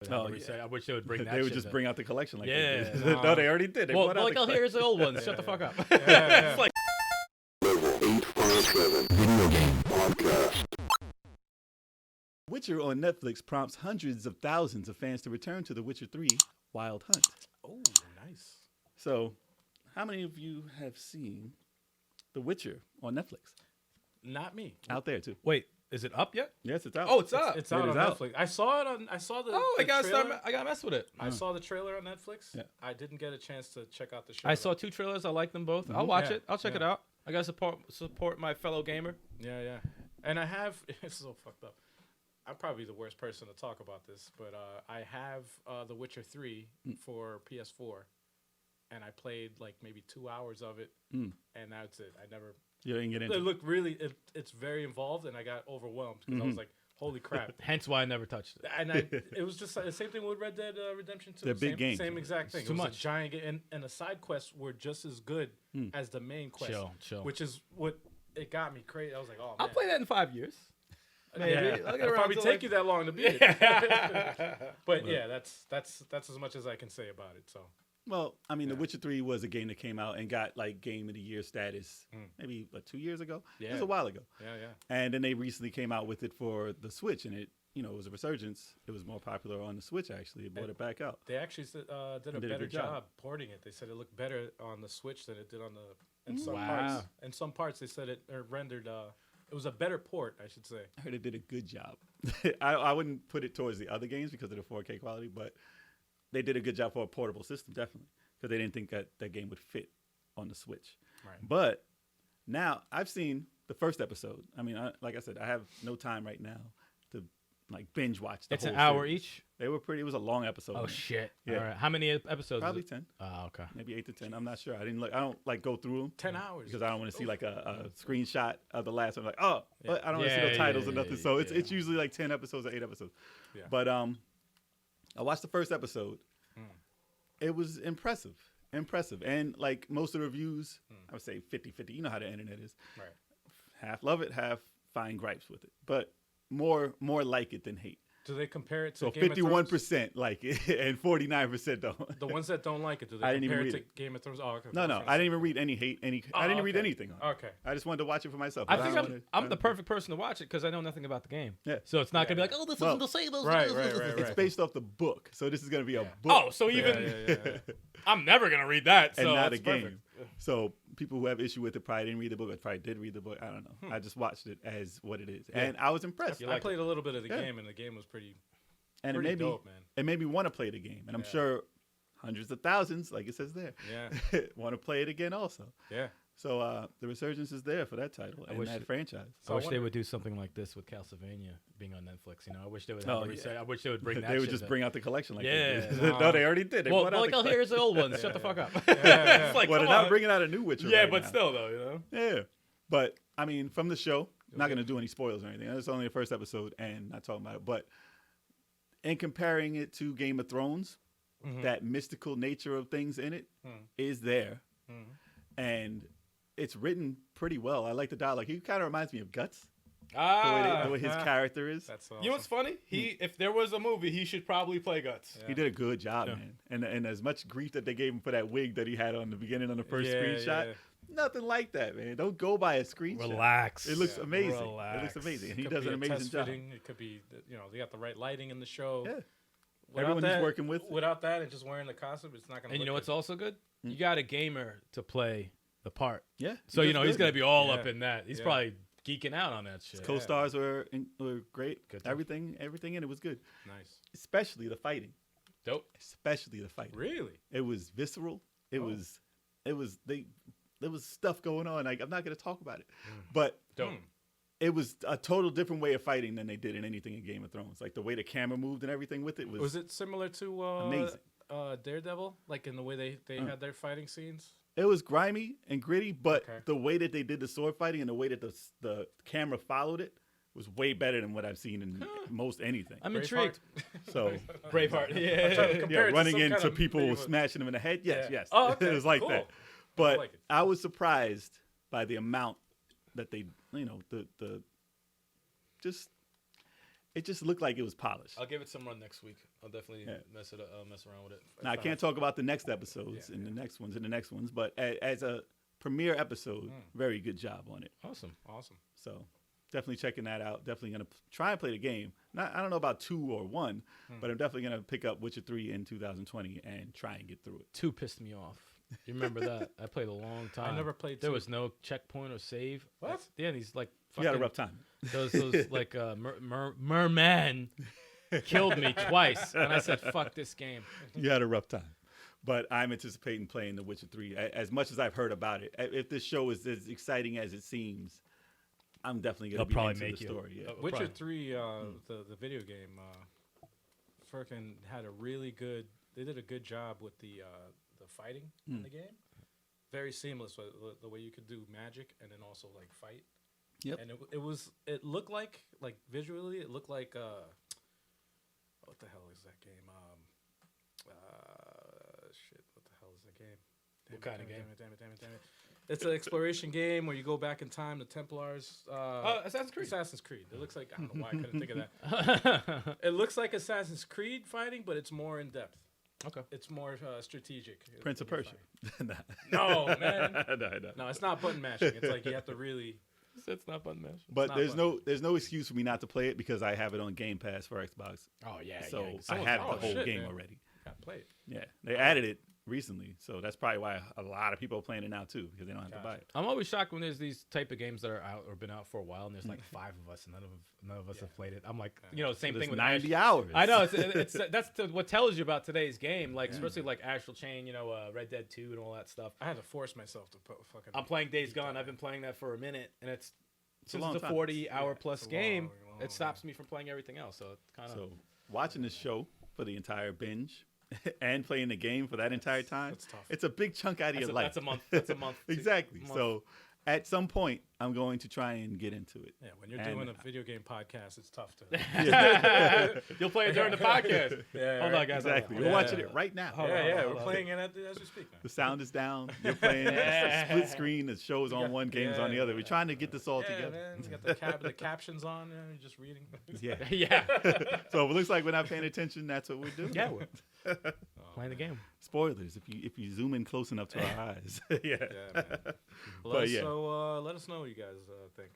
Oh, yeah. I wish they would bring that. They would shit just back. bring out the collection like Yeah. they did. No, they already did. They brought out like, the oh, here's the old ones. Shut the fuck up. It's like, Level 857 Video Game Podcast. Witcher on Netflix prompts hundreds of thousands of fans to return to The Witcher 3 Wild Hunt. oh, nice. So, how many of you have seen The Witcher on Netflix? Not me. Out there, too. Wait, is it up yet? Yes, it's out. Oh, it's up. It's out It on is out. Netflix. I saw it on. I saw the. Oh, the I gotta trailer. I gotta mess with it. I saw the trailer on Netflix. Yeah. I didn't get a chance to check out the show. I saw 2 trailers. I like them both. I'll watch Yeah, it. I'll check it yeah. out. I gotta support my fellow gamer. Yeah. And I have. It's so fucked up. I'm probably the worst person to talk about this, but I have The Witcher 3 for PS4, and I played like maybe 2 hours of it, and that's it. I never. You didn't get It into it. looked really. It's very involved, and I got overwhelmed because I was like, "Holy crap!" Hence why I never touched it. And it was just the same thing with Red Dead Redemption 2. They're big games. Same exact thing. It's too it was much. a giant game, and the side quests were just as good as the main quest. Chill. Which is what it got me crazy. I was like, "Oh man." I'll play that in 5 years. Maybe. Yeah, I'll get it'll around probably to take like- you that long to beat it. But yeah, that's as much as I can say about it. So Well, I mean, The Witcher 3 was a game that came out and got like Game of the Year status maybe 2 years ago. It was Yeah. a while ago. yeah. And then they recently came out with it for the Switch, and it was a resurgence. It was more popular on the Switch, actually. It brought it back out. They actually did a Did a better good job. job porting it. They said it looked better on the Switch than it did on the in some Wow. parts. In some parts, they said it rendered. It was a better port, I should say. I heard it did a good job. I wouldn't put it towards the other games because of the 4K quality, but they did a good job for a portable system, definitely, because they didn't think that game would fit on the Switch. Right. But now I've seen the first episode. I mean, like I said, I have no time right now to like binge watch the It's whole an hour series. each. They were pretty. It was a long episode. Oh man. shit. Yeah. All right. How many episodes? Probably is it? 10, Oh, okay. maybe 8 to 10. I'm not sure. I didn't look. I don't like go through them 10 hours. because I don't want to see like a screenshot of the last one. Like, oh, but I don't want to see Yeah, no titles or yeah, nothing. yeah, So it's usually like 10 episodes or 8 episodes. Yeah. But I watched the first episode. It was impressive, and like most of the reviews, I would say 50-50. You know how the internet is. Right. Half love it, half find gripes with it, but more like it than hate. Do they compare it to So Game of Thrones? 51% like it, and 49% don't. The ones that don't like it, do they I didn't compare even it read to Game of Thrones? Oh, okay. No, I didn't even read any hate. I didn't read okay. anything on it. Okay. I just wanted to watch it for myself. I but think don't I'm, wanna- I'm the perfect person to watch it because I know nothing about the game. Yeah. So it's not gonna be like, oh, this Well, isn't the same. Right. It's based off the book, so this is going to be a book. Oh, so even Yeah. I'm never gonna read that. and So not a it's game. perfect. So people who have issue with it probably didn't read the book, or probably did read the book. I don't know. I just watched it as what it is, and I was impressed. I played a little bit of the Yeah. game, and the game was pretty And pretty it made dope, me, man. it made me want to play the game, and I'm sure hundreds of thousands, like it says there, Yeah. want to play it again also. Yeah. So the resurgence is there for that title and wish that it- franchise. I wish they wonder- would do something like this with Castlevania being on Netflix. You know, I wish they would. Oh, Have yeah. I wish they would bring that. They would shit just back. bring out the collection like Yeah, they did. no. No, they already did. They Well, brought out like, the oh, collection. here's the old ones. Shut the fuck up. yeah. It's like, Well, come they're not on. bringing out a new Witcher. Yeah, right but now. still, though, you know. Yeah, but I mean, from the show, not going to do any spoilers or anything. It's only the first episode, and not talking about it. But in comparing it to Game of Thrones, that mystical nature of things in it is there, and it's written pretty well. I like the dialogue. He kind of reminds me of Guts, the way his character is. That's awesome. You know what's funny? If there was a movie, he should probably play Guts. He did a good job, man. And as much grief that they gave him for that wig that he had on the beginning on the first screenshot, nothing like that, man. Don't go by a screenshot. Relax. It looks amazing. It Relax. looks amazing. And It he could does be an a amazing test job. fitting. It could be, they got the right lighting in the show. Yeah. Without Everyone he's that- working with. Without that and just wearing the costume, it's not going to And you know look what's also good? You got a gamer to play the part. Yeah. So, he you does know, he's good. going to be all Yeah. up in that. He's Yeah. probably geeking out on that shit. Co-stars were great. Good too. Everything in it was good. Nice. Especially the fighting. Dope. Especially the fighting. Really? It was visceral. There was stuff going on. Like, I'm not going to talk about it, but Dope. it was a total different way of fighting than they did in anything in Game of Thrones. Like the way the camera moved and everything with it was. Was it similar to amazing. Daredevil? Like in the way they had their fighting scenes? It was grimy and gritty, but Okay. the way that they did the sword fighting and the way that the camera followed it was way better than what I've seen in most anything. I'm Braveheart? intrigued. So Braveheart. trying to Yeah. compare it to running some into kind of people, medieval- smashing them in the head. Yes, Yeah. yes. Oh, okay. It was like Cool. that. But like it. I was surprised by the amount that they, it it just looked like it was polished. I'll give it some run next week. I'll definitely Yeah. mess around with it. Now I can't talk about the next episodes and the next ones, but as a premiere episode, very good job on it. Awesome. So definitely checking that out. Definitely gonna try and play the game. I don't know about 2 or 1, but I'm definitely gonna pick up Witcher 3 in 2020 and try and get through it. 2 pissed me off. You remember that? I played a long time. I never played. There 2. was no checkpoint or save. What? Yeah, these like You fucking had a rough time. those like merman killed me twice, and I said, "Fuck this game." You had a rough time. But I'm anticipating playing The Witcher 3 as much as I've heard about it. If this show is as exciting as it seems, I'm definitely going to be probably into make the you. story. Yeah. Witcher Probably. 3, the video game, freaking had a really good. They did a good job with the fighting in the game. Very seamless with the way you could do magic and then also like fight. Yep. And it looked like visually it looked like what the hell is that game? Shit, what the hell is that game? What kind of game? Damn it. It's an exploration game where you go back in time. The Templars. Assassin's Creed. Assassin's Creed. It looks like I don't know why I couldn't think of that. It looks like Assassin's Creed fighting, but it's more in depth. Okay. It's more strategic. Prince of Persia. Nah. No, man. No. No, it's not button mashing. It's like you have to really. It's not button mash. But not there's no excuse for me not to play it because I have it on Game Pass for Xbox. Oh yeah. So yeah. I Someone- have oh, the whole shit, game man. already. Gotta play it. Yeah, they added it recently, so that's probably why a lot of people are playing it now too because they don't have to buy it. I'm always shocked when there's these type of games that are out or been out for a while, and there's like 5 of us, and none of us have played it. I'm like, same There's thing with 90 Ash- hours. I know it's that's what tells you about today's game, like especially like Astral Chain, Red Dead 2 and all that stuff. I had to force myself to put fucking. I'm playing Days Gone. I've been playing that for a minute, and since a long it's a time. 40-hour plus it's a game, long, it stops me from playing everything else. So it's kind of So watching this show for the entire binge and playing the game for that entire time, that's tough. it's a big chunk out of your life. that's a month. That's a month. Exactly. month. So at some point, I'm going to try and get into it. Yeah, when you're And- doing a video game podcast, it's tough to. You'll play it during the podcast. Yeah, Hold on, guys. Exactly. Hold We're on. watching it right now. Hold Yeah, on, yeah, hold we're on. playing it as we speak now. The sound is down. You're playing split screen. The show's on one, game's on the other. We're trying to get this all Yeah, together. man, you got the captions on. You're just reading. Yeah. Yeah. So if it looks like we're not paying attention, that's what we're doing. Yeah, we're playing the game. Spoilers if you zoom in close enough to our eyes. Yeah. Yeah, man. But yeah. So let us know what you guys think.